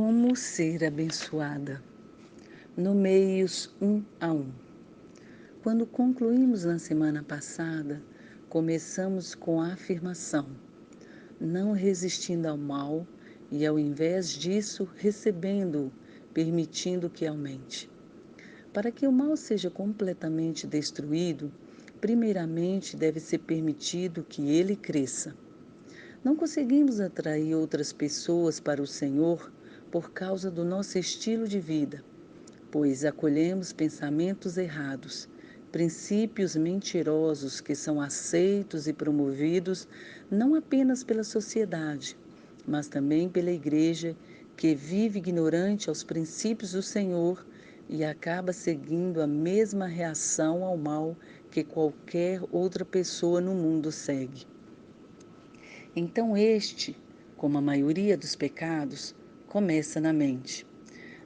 Como ser abençoada? Nomeios 1 a 1. Quando concluímos na semana passada, começamos com a afirmação, não resistindo ao mal e, ao invés disso, recebendo-o, permitindo que aumente. Para que o mal seja completamente destruído, primeiramente deve ser permitido que ele cresça. Não conseguimos atrair outras pessoas para o Senhor por causa do nosso estilo de vida, pois acolhemos pensamentos errados, princípios mentirosos que são aceitos e promovidos não apenas pela sociedade, mas também pela igreja, que vive ignorante aos princípios do Senhor e acaba seguindo a mesma reação ao mal que qualquer outra pessoa no mundo segue. Então, como a maioria dos pecados, começa na mente.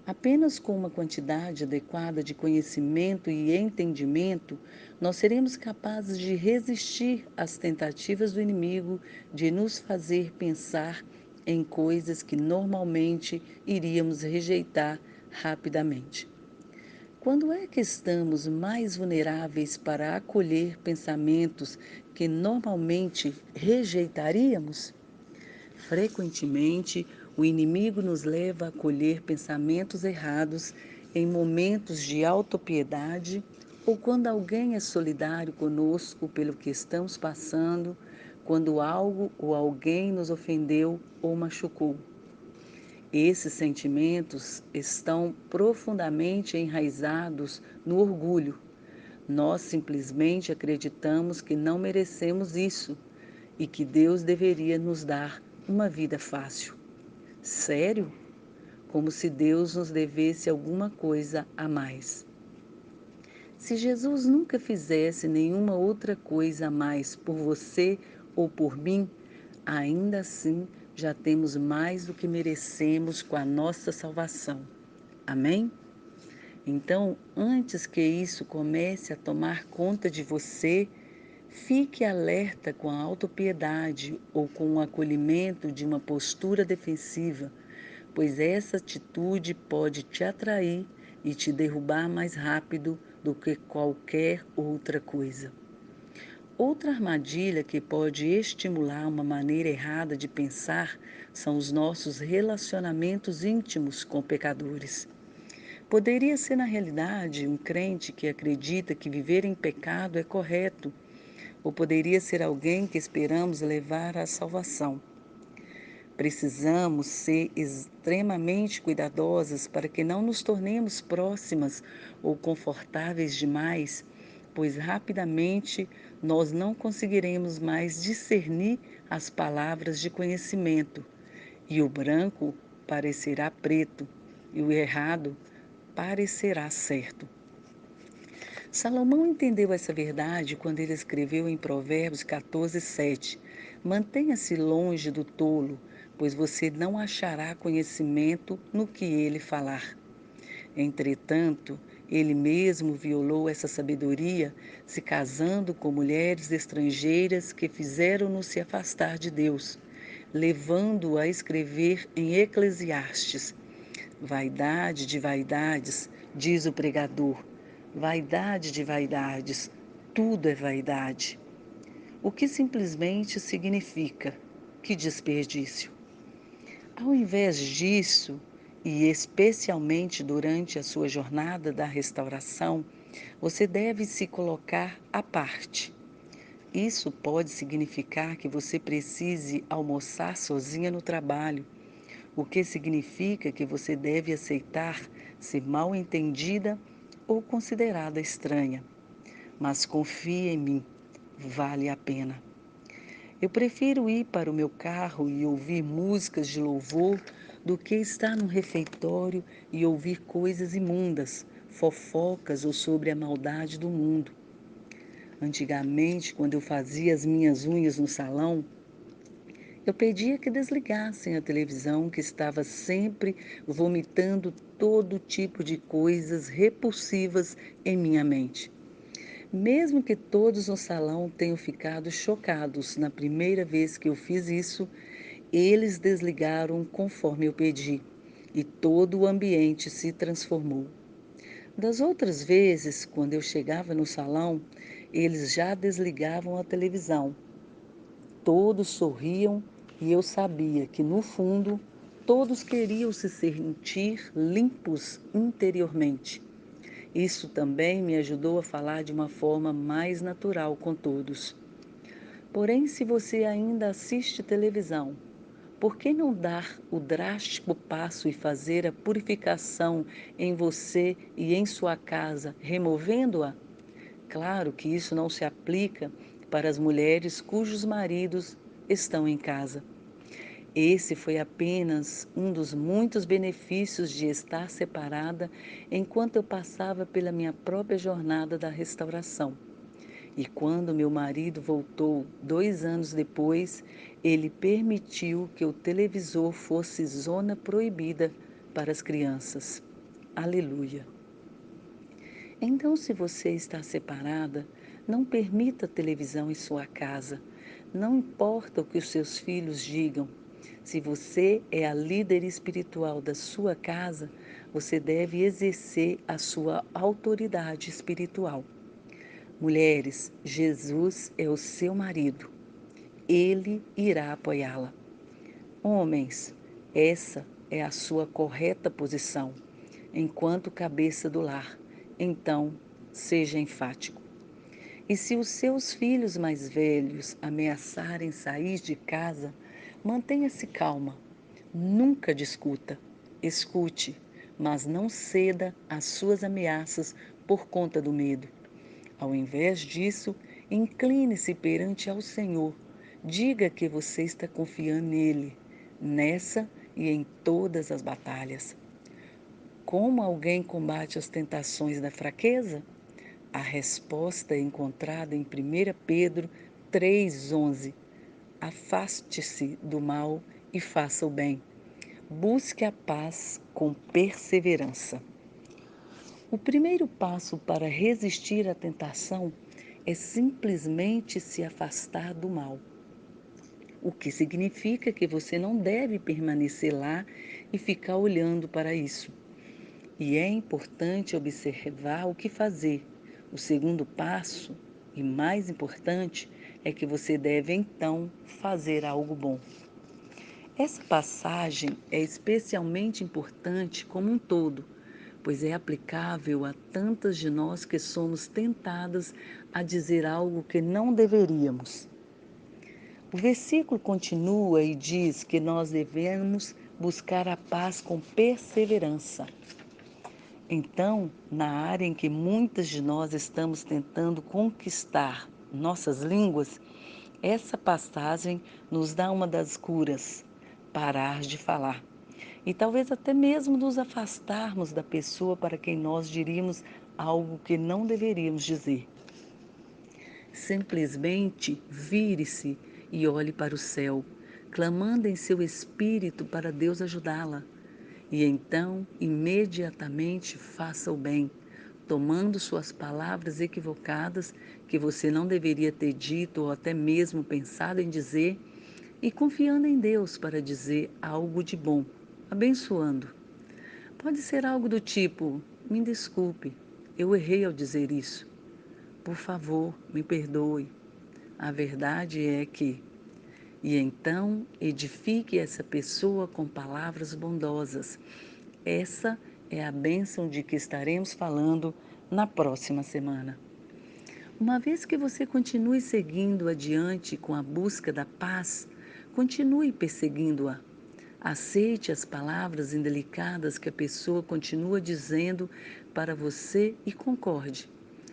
Apenas com uma quantidade adequada de conhecimento e entendimento, nós seremos capazes de resistir às tentativas do inimigo de nos fazer pensar em coisas que normalmente iríamos rejeitar rapidamente. Quando é que estamos mais vulneráveis para acolher pensamentos que normalmente rejeitaríamos? Frequentemente, o inimigo nos leva a acolher pensamentos errados em momentos de autopiedade ou quando alguém é solidário conosco pelo que estamos passando, quando algo ou alguém nos ofendeu ou machucou. Esses sentimentos estão profundamente enraizados no orgulho. Nós simplesmente acreditamos que não merecemos isso e que Deus deveria nos dar uma vida fácil. Sério? Como se Deus nos devesse alguma coisa a mais. Se Jesus nunca fizesse nenhuma outra coisa a mais por você ou por mim, ainda assim já temos mais do que merecemos com a nossa salvação. Amém? Então, antes que isso comece a tomar conta de você, fique alerta com a autopiedade ou com o acolhimento de uma postura defensiva, pois essa atitude pode te atrair e te derrubar mais rápido do que qualquer outra coisa. Outra armadilha que pode estimular uma maneira errada de pensar são os nossos relacionamentos íntimos com pecadores. Poderia ser, na realidade, um crente que acredita que viver em pecado é correto, ou poderia ser alguém que esperamos levar à salvação. Precisamos ser extremamente cuidadosas para que não nos tornemos próximas ou confortáveis demais, pois rapidamente nós não conseguiremos mais discernir as palavras de conhecimento, e o branco parecerá preto, e o errado parecerá certo. Salomão entendeu essa verdade quando ele escreveu em Provérbios 14:7: Mantenha-se longe do tolo, pois você não achará conhecimento no que ele falar. Entretanto, ele mesmo violou essa sabedoria, se casando com mulheres estrangeiras que fizeram-no se afastar de Deus, levando-o a escrever em Eclesiastes: Vaidade de vaidades, diz o pregador. Vaidade de vaidades, tudo é vaidade. O que simplesmente significa que desperdício. Ao invés disso, e especialmente durante a sua jornada da restauração, você deve se colocar à parte. Isso pode significar que você precise almoçar sozinha no trabalho, o que significa que você deve aceitar ser mal entendida ou considerada estranha. Mas confie em mim, vale a pena. Eu prefiro ir para o meu carro e ouvir músicas de louvor do que estar num refeitório e ouvir coisas imundas, fofocas ou sobre a maldade do mundo. Antigamente, quando eu fazia as minhas unhas no salão, eu pedia que desligassem a televisão que estava sempre vomitando todo tipo de coisas repulsivas em minha mente. Mesmo que todos no salão tenham ficado chocados na primeira vez que eu fiz isso, eles desligaram conforme eu pedi. e todo o ambiente se transformou. Das outras vezes, quando eu chegava no salão, eles já desligavam a televisão. Todos sorriam e eu sabia que, no fundo, todos queriam se sentir limpos interiormente. Isso também me ajudou a falar de uma forma mais natural com todos. Porém, se você ainda assiste televisão, por que não dar o drástico passo e fazer a purificação em você e em sua casa, removendo-a? Claro que isso não se aplica para as mulheres cujos maridos estão em casa. Esse foi apenas um dos muitos benefícios de estar separada enquanto eu passava pela minha própria jornada da restauração. E quando meu marido voltou 2 anos depois, ele permitiu que o televisor fosse zona proibida para as crianças. Aleluia! Então, se você está separada, não permita televisão em sua casa. Não importa o que os seus filhos digam. Se você é a líder espiritual da sua casa, você deve exercer a sua autoridade espiritual. Mulheres, Jesus é o seu marido. Ele irá apoiá-la. Homens, essa é a sua correta posição, enquanto cabeça do lar. Então, seja enfático. E se os seus filhos mais velhos ameaçarem sair de casa, mantenha-se calma. Nunca discuta. Escute, mas não ceda às suas ameaças por conta do medo. Ao invés disso, incline-se perante ao Senhor. Diga que você está confiando nele, nessa e em todas as batalhas. Como alguém combate as tentações da fraqueza? A resposta é encontrada em 1 Pedro 3,11. Afaste-se do mal e faça o bem. Busque a paz com perseverança. O primeiro passo para resistir à tentação é simplesmente se afastar do mal, o que significa que você não deve permanecer lá e ficar olhando para isso. E é importante observar o que fazer. O segundo passo, e mais importante, é que você deve então fazer algo bom. Essa passagem é especialmente importante como um todo, pois é aplicável a tantas de nós que somos tentadas a dizer algo que não deveríamos. O versículo continua e diz que nós devemos buscar a paz com perseverança. Então, na área em que muitas de nós estamos tentando conquistar nossas línguas, essa passagem nos dá uma das curas: parar de falar. E talvez até mesmo nos afastarmos da pessoa para quem nós diríamos algo que não deveríamos dizer. Simplesmente vire-se e olhe para o céu, clamando em seu espírito para Deus ajudá-la. E então, imediatamente, faça o bem, tomando suas palavras equivocadas que você não deveria ter dito ou até mesmo pensado em dizer, e confiando em Deus para dizer algo de bom, abençoando. Pode ser algo do tipo: me desculpe, eu errei ao dizer isso. Por favor, me perdoe. A verdade é que. E então edifique essa pessoa com palavras bondosas. Essa é a bênção de que estaremos falando na próxima semana. Uma vez que você continue seguindo adiante com a busca da paz, continue perseguindo-a. Aceite as palavras indelicadas que a pessoa continua dizendo para você e concorde,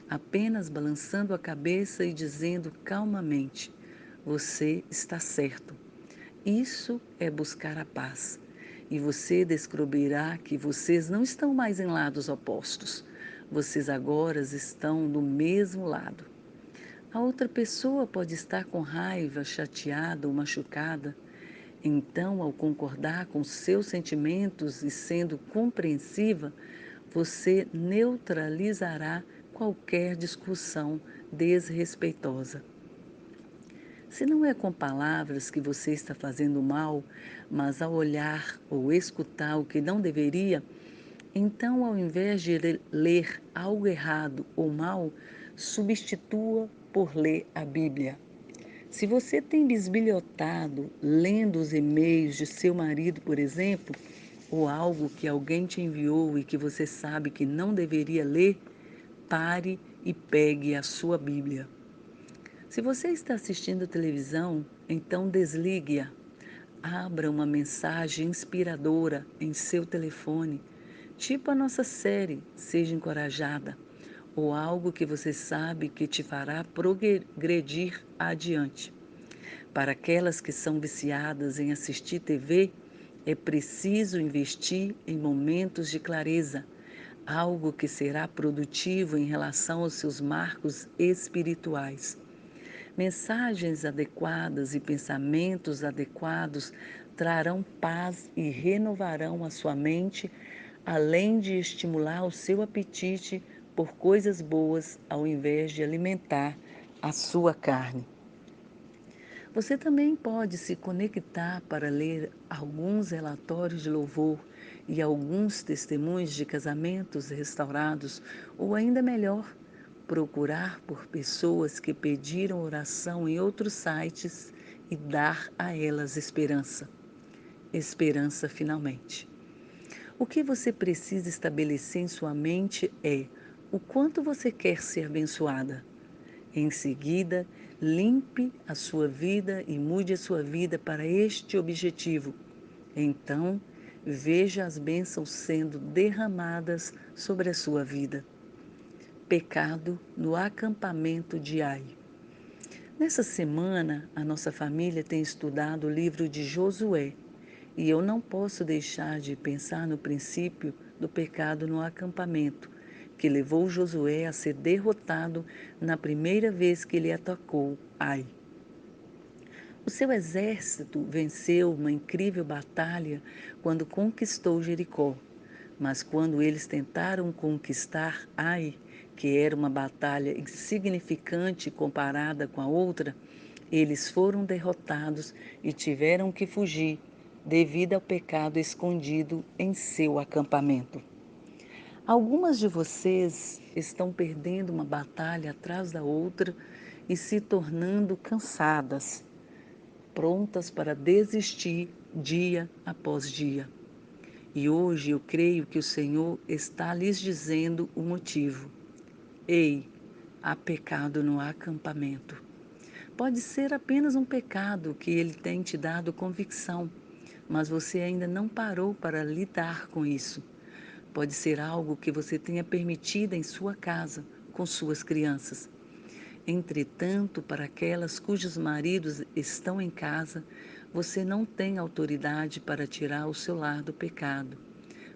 apenas balançando a cabeça e dizendo calmamente: você está certo. Isso é buscar a paz. E você descobrirá que vocês não estão mais em lados opostos. Vocês agora estão do mesmo lado. A outra pessoa pode estar com raiva, chateada ou machucada. Então, ao concordar com seus sentimentos e sendo compreensiva, você neutralizará qualquer discussão desrespeitosa. Se não é com palavras que você está fazendo mal, mas ao olhar ou escutar o que não deveria, então, ao invés de ler algo errado ou mal, substitua por ler a Bíblia. Se você tem bisbilhotado lendo os e-mails de seu marido, por exemplo, ou algo que alguém te enviou e que você sabe que não deveria ler, pare e pegue a sua Bíblia. Se você está assistindo televisão, então desligue-a. Abra uma mensagem inspiradora em seu telefone, tipo a nossa série Seja Encorajada, ou algo que você sabe que te fará progredir adiante. Para aquelas que são viciadas em assistir TV, é preciso investir em momentos de clareza, algo que será produtivo em relação aos seus marcos espirituais. Mensagens adequadas e pensamentos adequados trarão paz e renovarão a sua mente, além de estimular o seu apetite por coisas boas, ao invés de alimentar a sua carne. Você também pode se conectar para ler alguns relatórios de louvor e alguns testemunhos de casamentos restaurados, ou ainda melhor, procurar por pessoas que pediram oração em outros sites e dar a elas esperança. Esperança finalmente. O que você precisa estabelecer em sua mente é o quanto você quer ser abençoada. Em seguida, limpe a sua vida e mude a sua vida para este objetivo. Então, veja as bênçãos sendo derramadas sobre a sua vida. Pecado no acampamento de Ai. Nessa semana, a nossa família tem estudado o livro de Josué e eu não posso deixar de pensar no princípio do pecado no acampamento, que levou Josué a ser derrotado na primeira vez que ele atacou Ai. O seu exército venceu uma incrível batalha quando conquistou Jericó, mas quando eles tentaram conquistar Ai, que era uma batalha insignificante comparada com a outra, eles foram derrotados e tiveram que fugir devido ao pecado escondido em seu acampamento. Algumas de vocês estão perdendo uma batalha atrás da outra e se tornando cansadas, prontas para desistir dia após dia. E hoje eu creio que o Senhor está lhes dizendo o motivo. Ei, há pecado no acampamento. Pode ser apenas um pecado que ele tem te dado convicção, mas você ainda não parou para lidar com isso. Pode ser algo que você tenha permitido em sua casa, com suas crianças. Entretanto, para aquelas cujos maridos estão em casa, você não tem autoridade para tirar o seu lar do pecado.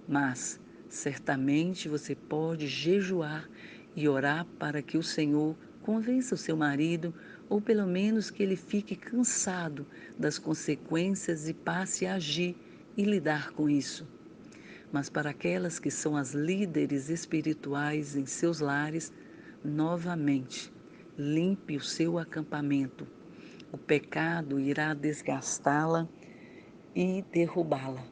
Mas, certamente, você pode jejuar e orar para que o Senhor convença o seu marido, ou pelo menos que ele fique cansado das consequências e passe a agir e lidar com isso. Mas para aquelas que são as líderes espirituais em seus lares, novamente, limpe o seu acampamento. O pecado irá desgastá-la e derrubá-la.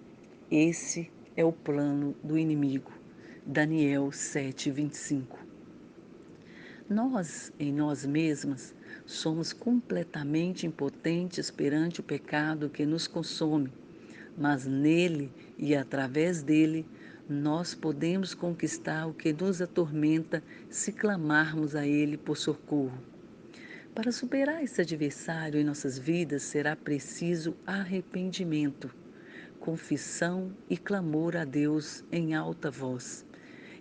Esse é o plano do inimigo. Daniel 7:25. Nós, em nós mesmas, somos completamente impotentes perante o pecado que nos consome, mas nele e através dele nós podemos conquistar o que nos atormenta se clamarmos a ele por socorro. Para superar esse adversário em nossas vidas será preciso arrependimento, confissão e clamor a Deus em alta voz.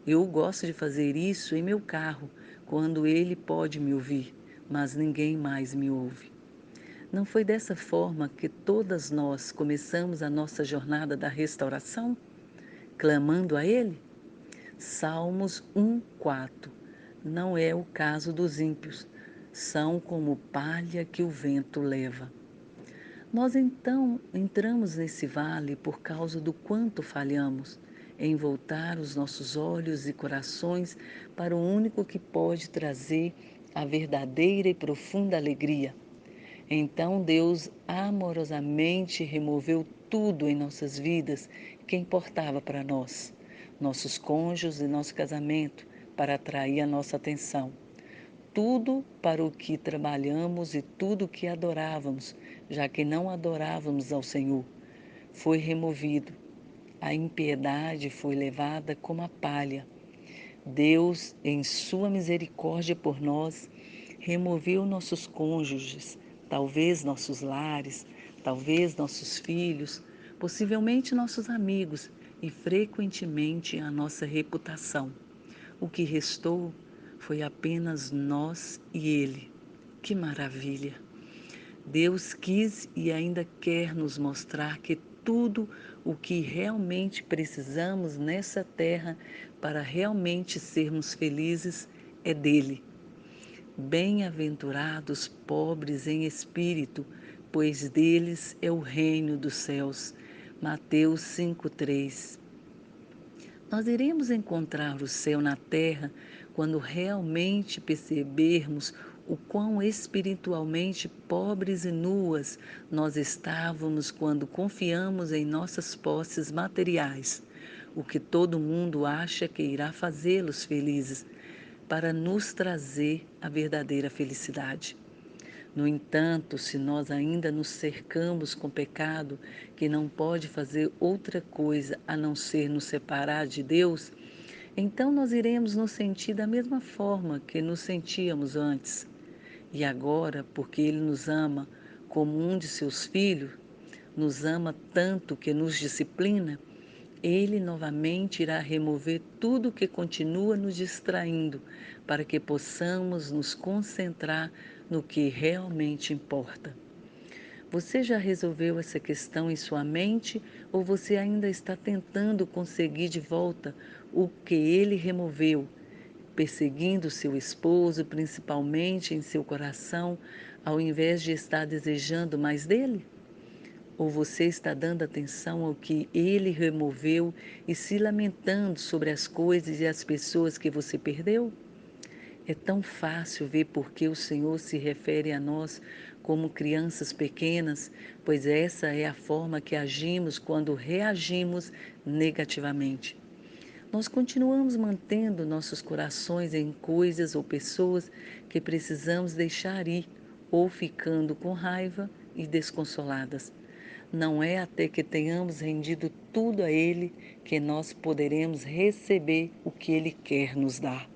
Eu gosto de fazer isso em meu carro, quando ele pode me ouvir, mas ninguém mais me ouve. Não foi dessa forma que todas nós começamos a nossa jornada da restauração? Clamando a Ele? Salmos 1:4. Não é o caso dos ímpios, são como palha que o vento leva. Nós então entramos nesse vale por causa do quanto falhamos em voltar os nossos olhos e corações para o único que pode trazer a verdadeira e profunda alegria. Então Deus amorosamente removeu tudo em nossas vidas que importava para nós, nossos cônjuges e nosso casamento, para atrair a nossa atenção. Tudo para o que trabalhamos e tudo o que adorávamos, já que não adorávamos ao Senhor, foi removido. A impiedade foi levada como a palha. Deus, em sua misericórdia por nós, removeu nossos cônjuges, talvez nossos lares, talvez nossos filhos, possivelmente nossos amigos e frequentemente a nossa reputação. O que restou foi apenas nós e Ele. Que maravilha! Deus quis e ainda quer nos mostrar que tudo o que realmente precisamos nessa terra para realmente sermos felizes é dele. Bem-aventurados pobres em espírito, pois deles é o reino dos céus. Mateus 5:3. Nós iremos encontrar o céu na terra quando realmente percebermos o quão espiritualmente pobres e nuas nós estávamos quando confiamos em nossas posses materiais, o que todo mundo acha que irá fazê-los felizes, para nos trazer a verdadeira felicidade. No entanto, se nós ainda nos cercamos com pecado, que não pode fazer outra coisa a não ser nos separar de Deus, então nós iremos nos sentir da mesma forma que nos sentíamos antes. E agora, porque Ele nos ama como um de seus filhos, nos ama tanto que nos disciplina, Ele novamente irá remover tudo que continua nos distraindo, para que possamos nos concentrar no que realmente importa. Você já resolveu essa questão em sua mente ou você ainda está tentando conseguir de volta o que ele removeu, perseguindo seu esposo, principalmente em seu coração, ao invés de estar desejando mais dele? Ou você está dando atenção ao que ele removeu e se lamentando sobre as coisas e as pessoas que você perdeu? É tão fácil ver por que o Senhor se refere a nós como crianças pequenas, pois essa é a forma que agimos quando reagimos negativamente. Nós continuamos mantendo nossos corações em coisas ou pessoas que precisamos deixar ir, ou ficando com raiva e desconsoladas. Não é até que tenhamos rendido tudo a Ele que nós poderemos receber o que Ele quer nos dar.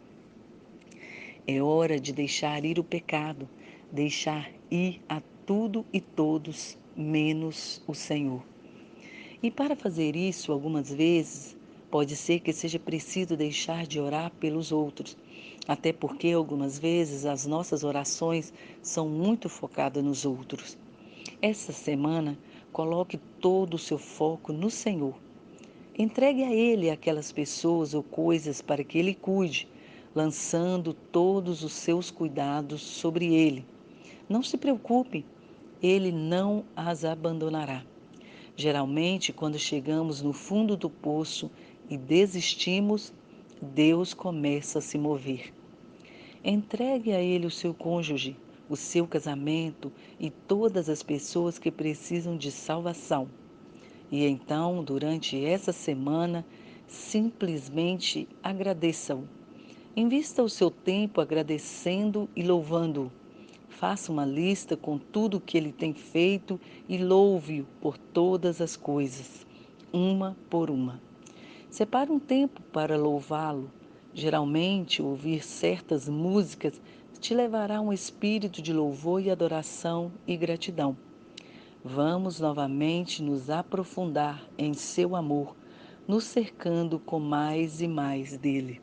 É hora de deixar ir o pecado, deixar ir a tudo e todos, menos o Senhor. E para fazer isso, algumas vezes, pode ser que seja preciso deixar de orar pelos outros, até porque algumas vezes as nossas orações são muito focadas nos outros. Essa semana, coloque todo o seu foco no Senhor. Entregue a Ele aquelas pessoas ou coisas para que Ele cuide, lançando todos os seus cuidados sobre Ele. Não se preocupe, Ele não as abandonará. Geralmente, quando chegamos no fundo do poço e desistimos, Deus começa a se mover. Entregue a Ele o seu cônjuge, o seu casamento e todas as pessoas que precisam de salvação. E então, durante essa semana, simplesmente agradeça-o. Invista o seu tempo agradecendo e louvando-o. Faça uma lista com tudo o que ele tem feito e louve-o por todas as coisas, uma por uma. Separe um tempo para louvá-lo. Geralmente, ouvir certas músicas te levará a um espírito de louvor e adoração e gratidão. Vamos novamente nos aprofundar em seu amor, nos cercando com mais e mais dele.